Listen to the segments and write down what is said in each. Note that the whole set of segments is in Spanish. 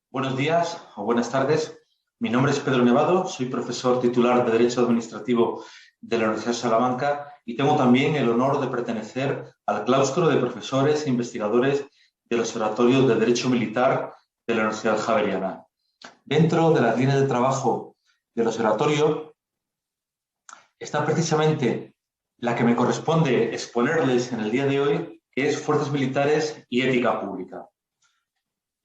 Buenos días o buenas tardes. Mi nombre es Pedro Nevado, soy profesor titular de Derecho Administrativo de la Universidad de Salamanca y tengo también el honor de pertenecer al claustro de profesores e investigadores del Observatorio de Derecho Militar de la Universidad Javeriana. Dentro de las líneas de trabajo del observatorio está precisamente la que me corresponde exponerles en el día de hoy, que es Fuerzas Militares y Ética Pública.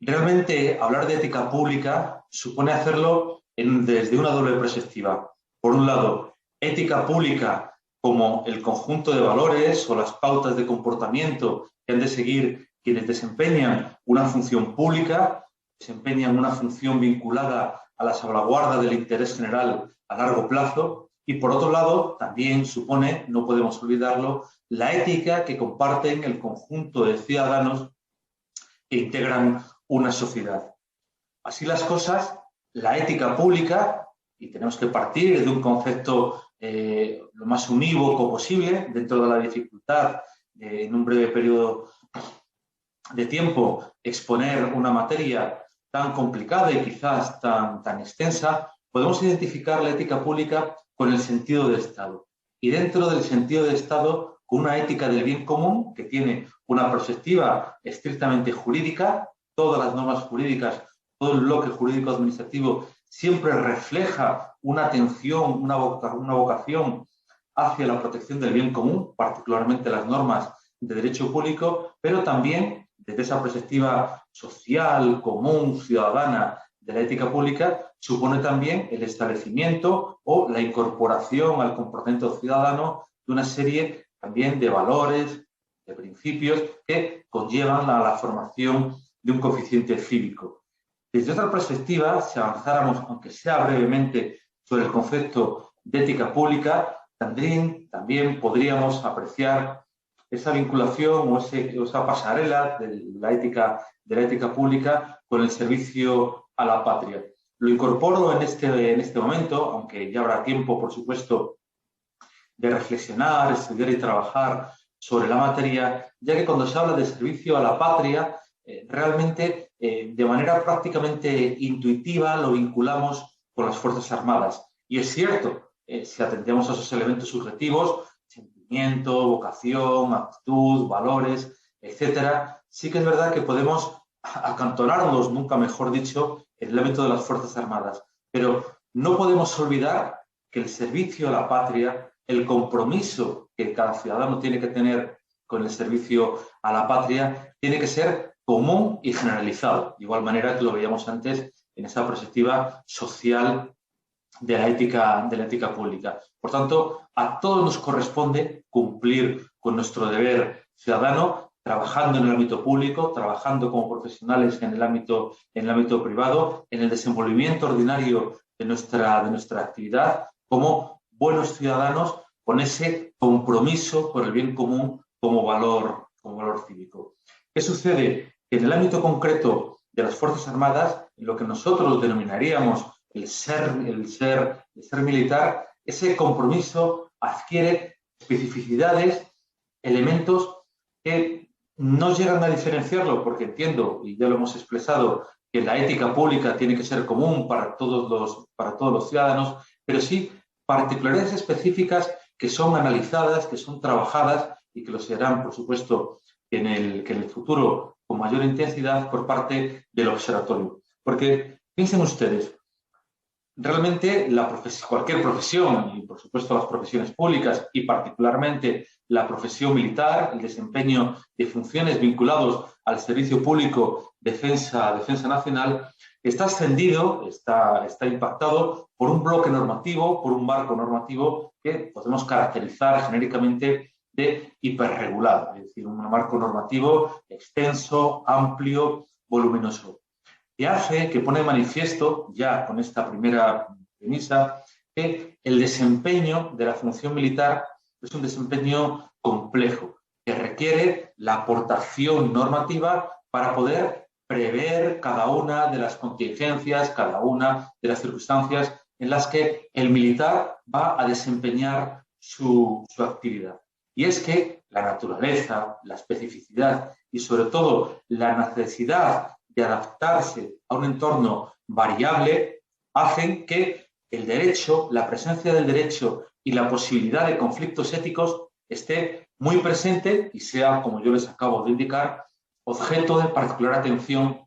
Realmente hablar de ética pública supone hacerlo desde una doble perspectiva. Por un lado, ética pública como el conjunto de valores o las pautas de comportamiento que han de seguir quienes desempeñan una función pública, desempeñan una función vinculada a la salvaguarda del interés general a largo plazo. Y por otro lado, también supone, no podemos olvidarlo, la ética que comparten el conjunto de ciudadanos que integran una sociedad. Así las cosas, la ética pública, y tenemos que partir de un concepto lo más unívoco posible dentro de la dificultad de, en un breve periodo de tiempo, exponer una materia tan complicada y quizás tan extensa, podemos identificar la ética pública con el sentido de Estado. Y dentro del sentido de Estado, con una ética del bien común que tiene una perspectiva estrictamente jurídica. Todas las normas jurídicas, todo el bloque jurídico administrativo siempre refleja una atención, una vocación hacia la protección del bien común, particularmente las normas de derecho público, pero también desde esa perspectiva social, común, ciudadana de la ética pública, supone también el establecimiento o la incorporación al comportamiento ciudadano de una serie también de valores, de principios que conllevan a la formación de un coeficiente cívico. Desde otra perspectiva, si avanzáramos, aunque sea brevemente, sobre el concepto de ética pública, también podríamos apreciar esa vinculación o esa pasarela de la ética pública con el servicio a la patria. Lo incorporo en este momento, aunque ya habrá tiempo, por supuesto, de reflexionar, estudiar y trabajar sobre la materia, ya que cuando se habla de servicio a la patria, realmente de manera prácticamente intuitiva lo vinculamos con las Fuerzas Armadas. Y es cierto, si atendemos a esos elementos subjetivos, sentimiento, vocación, actitud, valores, etcétera, sí que es verdad que podemos acantonarnos, nunca mejor dicho, en el ámbito de las Fuerzas Armadas. Pero no podemos olvidar que el servicio a la patria, el compromiso que cada ciudadano tiene que tener con el servicio a la patria, tiene que ser común y generalizado, de igual manera que lo veíamos antes en esa perspectiva social de la ética pública. Por tanto, a todos nos corresponde cumplir con nuestro deber ciudadano, trabajando en el ámbito público, trabajando como profesionales en el ámbito privado, en el desenvolvimiento ordinario de nuestra actividad, como buenos ciudadanos con ese compromiso por el bien común como valor cívico. ¿Qué sucede? Que en el ámbito concreto de las Fuerzas Armadas, en lo que nosotros denominaríamos el ser militar, ese compromiso adquiere especificidades, elementos que no llegan a diferenciarlo, porque entiendo, y ya lo hemos expresado, que la ética pública tiene que ser común para todos los ciudadanos, pero sí particularidades específicas que son analizadas, que son trabajadas y que lo serán, por supuesto, que en el futuro con mayor intensidad por parte del observatorio. Porque piensen ustedes, realmente cualquier profesión, y por supuesto las profesiones públicas y particularmente la profesión militar, el desempeño de funciones vinculados al servicio público, defensa nacional, está ascendido, está impactado por un bloque normativo, por un marco normativo que podemos caracterizar genéricamente de hiperregulado, es decir, un marco normativo extenso, amplio, voluminoso, que pone de manifiesto, ya con esta primera premisa, que el desempeño de la función militar es un desempeño complejo, que requiere la aportación normativa para poder prever cada una de las contingencias, cada una de las circunstancias en las que el militar va a desempeñar su actividad. Y es que la naturaleza, la especificidad y sobre todo la necesidad de adaptarse a un entorno variable hacen que el derecho, la presencia del derecho y la posibilidad de conflictos éticos esté muy presente y sea, como yo les acabo de indicar, objeto de particular atención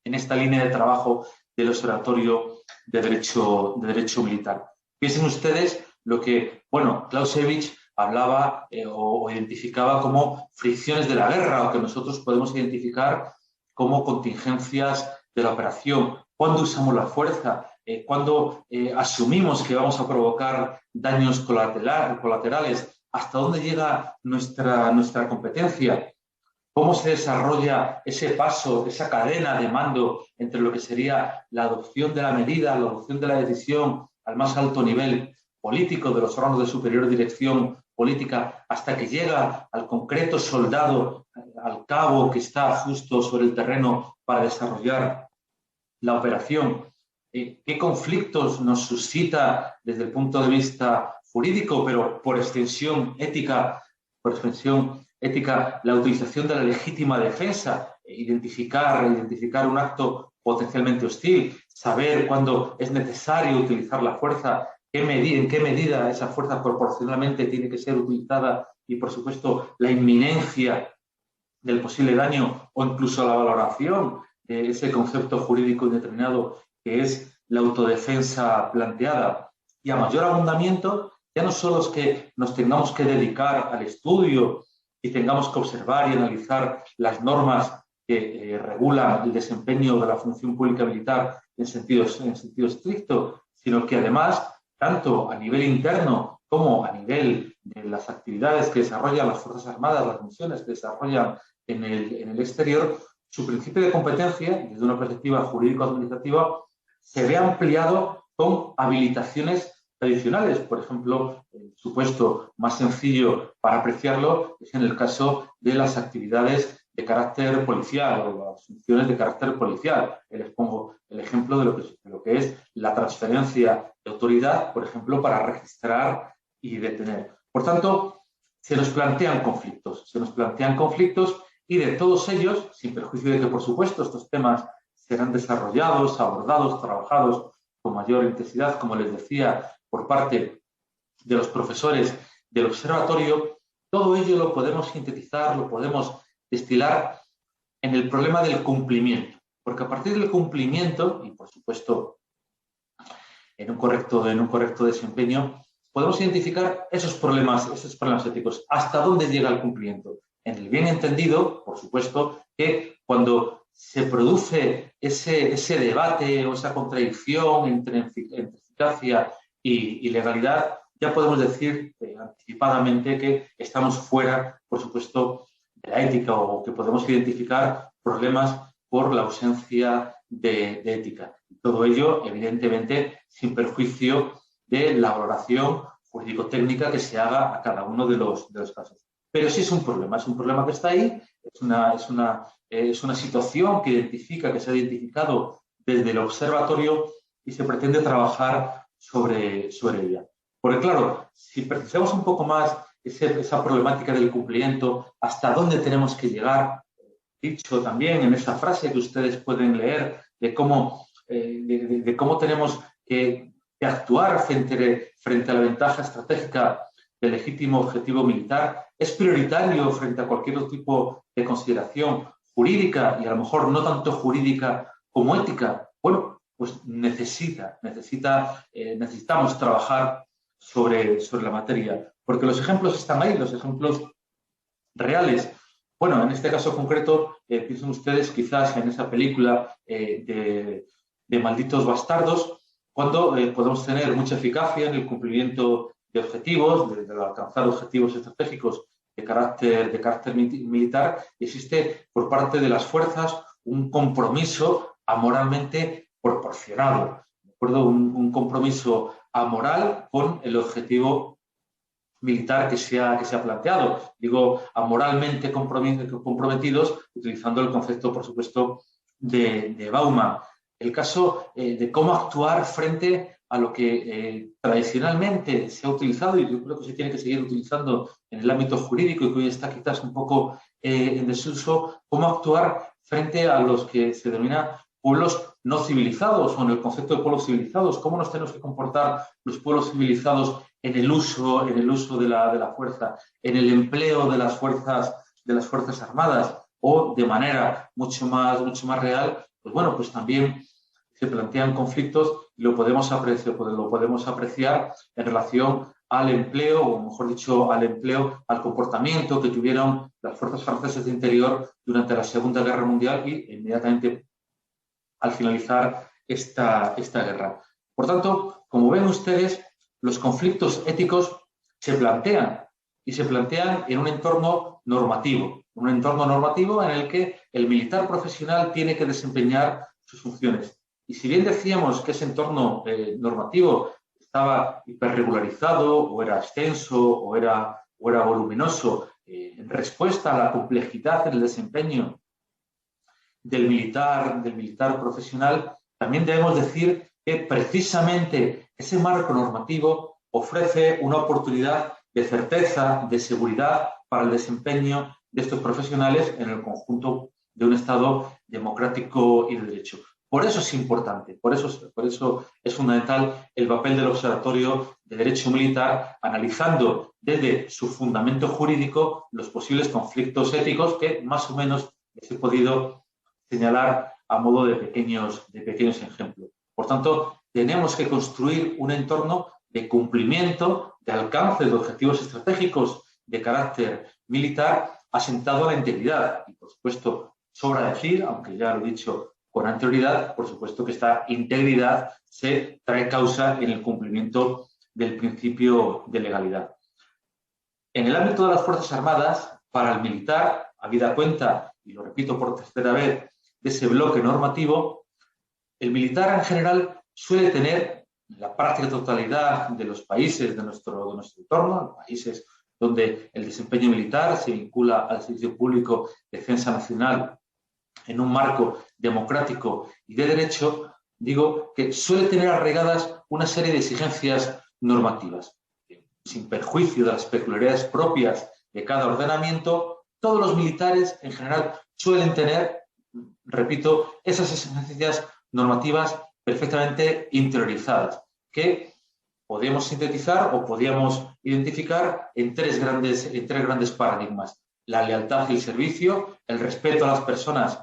en esta línea de trabajo del Observatorio de Derecho Militar. Piensen ustedes lo que, bueno, Clausewitz hablaba o identificaba como fricciones de la guerra, o que nosotros podemos identificar como contingencias de la operación. ¿Cuándo usamos la fuerza? ¿Cuándo asumimos que vamos a provocar daños colaterales? ¿Hasta dónde llega nuestra competencia? ¿Cómo se desarrolla ese paso, esa cadena de mando entre lo que sería la adopción de la medida, la adopción de la decisión al más alto nivel político de los órganos de superior dirección política hasta que llega al concreto soldado, al cabo que está justo sobre el terreno para desarrollar la operación? ¿Qué conflictos nos suscita desde el punto de vista jurídico, pero por extensión ética, la utilización de la legítima defensa, identificar un acto potencialmente hostil, saber cuándo es necesario utilizar la fuerza, en qué medida esa fuerza proporcionalmente tiene que ser utilizada y, por supuesto, la inminencia del posible daño o incluso la valoración de ese concepto jurídico indeterminado que es la autodefensa planteada. Y a mayor abundamiento, ya no solo es que nos tengamos que dedicar al estudio y tengamos que observar y analizar las normas que regulan el desempeño de la función pública militar en sentido estricto, sino que además, tanto a nivel interno como a nivel de las actividades que desarrollan las Fuerzas Armadas, las misiones que desarrollan en el exterior, su principio de competencia, desde una perspectiva jurídico-administrativa, se ve ampliado con habilitaciones tradicionales. Por ejemplo, el supuesto más sencillo para apreciarlo es en el caso de las actividades de carácter policial o las funciones de carácter policial. Les pongo el ejemplo de lo que es la transferencia de autoridad, por ejemplo, para registrar y detener. Por tanto, se nos plantean conflictos y de todos ellos, sin perjuicio de que, por supuesto, estos temas serán desarrollados, abordados, trabajados con mayor intensidad, como les decía, por parte de los profesores del observatorio, todo ello lo podemos sintetizar, lo podemos destilar en el problema del cumplimiento. Porque a partir del cumplimiento, y por supuesto en un correcto desempeño, podemos identificar esos problemas éticos. ¿Hasta dónde llega el cumplimiento? En el bien entendido, por supuesto, que cuando se produce ese debate o esa contradicción entre eficacia y legalidad, ya podemos decir anticipadamente que estamos fuera, por supuesto, de la ética, o que podemos identificar problemas por la ausencia de ética. Y todo ello, evidentemente, sin perjuicio de la valoración jurídico-técnica que se haga a cada uno de los casos. Pero sí es un problema que está ahí, es una situación que se ha identificado desde el observatorio y se pretende trabajar sobre ella. Porque claro, si precisamos un poco más esa problemática del cumplimiento, hasta dónde tenemos que llegar, dicho también en esa frase que ustedes pueden leer, de cómo tenemos que actuar frente a la ventaja estratégica del legítimo objetivo militar, es prioritario frente a cualquier otro tipo de consideración jurídica y a lo mejor no tanto jurídica como ética. Bueno, pues necesitamos trabajar sobre la materia, porque los ejemplos están ahí, los ejemplos reales. Bueno, en este caso concreto, piensen ustedes quizás en esa película de Malditos Bastardos, cuando podemos tener mucha eficacia en el cumplimiento de objetivos, de alcanzar objetivos estratégicos de carácter militar, existe por parte de las fuerzas un compromiso amoralmente proporcionado, ¿de acuerdo? Un compromiso amoral con el objetivo militar que se ha planteado. Digo, amoralmente comprometidos, utilizando el concepto, por supuesto, de Bauman. El caso de cómo actuar frente a lo que tradicionalmente se ha utilizado, y yo creo que se tiene que seguir utilizando en el ámbito jurídico y que hoy está quizás un poco en desuso, cómo actuar frente a los que se denomina pueblos no civilizados, o en el concepto de pueblos civilizados, cómo nos tenemos que comportar los pueblos civilizados en el uso de la fuerza, en el empleo de las fuerzas armadas, o de manera mucho más real, pues bueno, pues también se plantean conflictos y lo podemos apreciar en relación al empleo, o mejor dicho, al comportamiento que tuvieron las fuerzas francesas de interior durante la Segunda Guerra Mundial y inmediatamente al finalizar esta guerra. Por tanto, como ven ustedes, los conflictos éticos se plantean en un entorno normativo, en el que el militar profesional tiene que desempeñar sus funciones. Y si bien decíamos que ese entorno normativo estaba hiperregularizado, o era extenso, o era voluminoso, en respuesta a la complejidad en el desempeño del militar profesional, también debemos decir que precisamente ese marco normativo ofrece una oportunidad de certeza, de seguridad para el desempeño de estos profesionales en el conjunto de un Estado democrático y de derecho. Por eso es importante, por eso es fundamental el papel del Observatorio de Derecho Militar, analizando desde su fundamento jurídico los posibles conflictos éticos que más o menos les he podido señalar a modo de pequeños ejemplos. Por tanto, tenemos que construir un entorno de cumplimiento, de alcance de objetivos estratégicos de carácter militar asentado a la integridad. Y, por supuesto, sobra decir, aunque ya lo he dicho con anterioridad, por supuesto que esta integridad se trae causa en el cumplimiento del principio de legalidad. En el ámbito de las Fuerzas Armadas, para el militar, habida cuenta, y lo repito por tercera vez, de ese bloque normativo, el militar en general suele tener, en la práctica totalidad de los países de nuestro entorno, países donde el desempeño militar se vincula al servicio público de defensa nacional en un marco democrático y de derecho, digo que suele tener arraigadas una serie de exigencias normativas. Sin perjuicio de las peculiaridades propias de cada ordenamiento, todos los militares en general suelen tener, repito, esas exigencias normativas perfectamente interiorizadas, que podemos sintetizar o podríamos identificar en tres grandes paradigmas: la lealtad y el servicio, el respeto a las personas,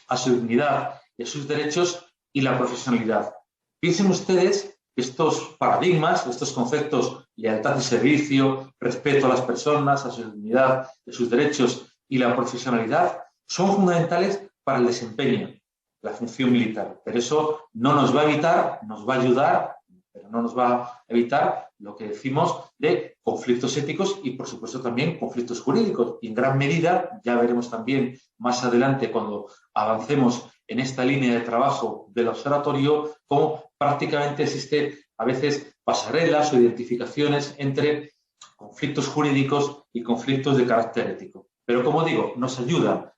a su dignidad y a sus derechos, y la profesionalidad. Piensen ustedes que estos paradigmas, estos conceptos, lealtad y servicio, respeto a las personas, a su dignidad, a sus derechos y la profesionalidad, son fundamentales para el desempeño de la función militar. Pero eso no nos va a evitar, nos va a ayudar, pero no nos va a evitar lo que decimos de conflictos éticos y, por supuesto, también conflictos jurídicos. Y en gran medida, ya veremos también más adelante cuando avancemos en esta línea de trabajo del observatorio, cómo prácticamente existe a veces pasarelas o identificaciones entre conflictos jurídicos y conflictos de carácter ético. Pero, como digo, nos ayudan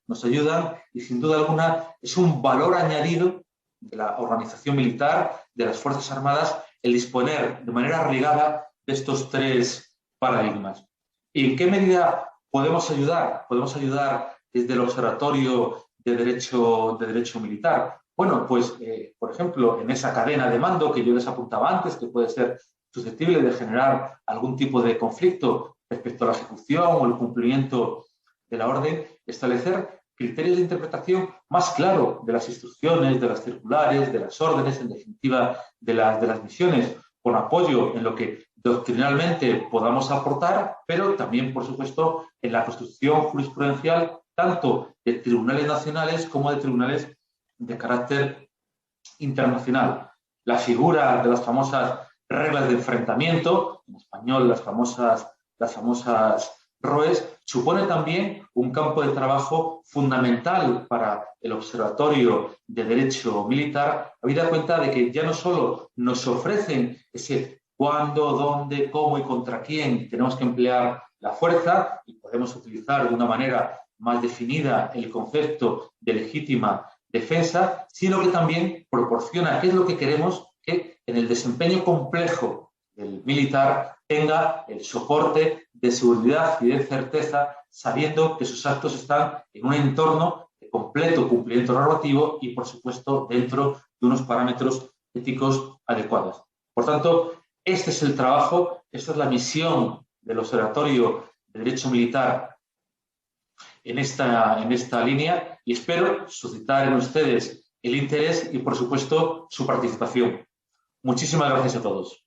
y, sin duda alguna, es un valor añadido de la organización militar, de las Fuerzas Armadas, el disponer de manera arraigada de estos tres paradigmas. ¿Y en qué medida podemos ayudar? Podemos ayudar desde el Observatorio de Derecho Militar. Bueno, pues, por ejemplo, en esa cadena de mando que yo les apuntaba antes, que puede ser susceptible de generar algún tipo de conflicto respecto a la ejecución o el cumplimiento de la orden, establecer criterios de interpretación más claros de las instrucciones, de las circulares, de las órdenes, en definitiva, de las misiones, con apoyo en lo que doctrinalmente podamos aportar, pero también, por supuesto, en la construcción jurisprudencial tanto de tribunales nacionales como de tribunales de carácter internacional. La figura de las famosas reglas de enfrentamiento, en español las famosas ROEs, supone también un campo de trabajo fundamental para el Observatorio de Derecho Militar, habida cuenta de que ya no solo nos ofrecen ese cuándo, dónde, cómo y contra quién tenemos que emplear la fuerza, y podemos utilizar de una manera más definida el concepto de legítima defensa, sino que también proporciona qué es lo que queremos que en el desempeño complejo del militar tenga el soporte de seguridad y de certeza, sabiendo que sus actos están en un entorno de completo cumplimiento normativo y, por supuesto, dentro de unos parámetros éticos adecuados. Por tanto, este es el trabajo, esta es la misión del Observatorio de Derecho Militar en esta línea, y espero suscitar en ustedes el interés y, por supuesto, su participación. Muchísimas gracias a todos.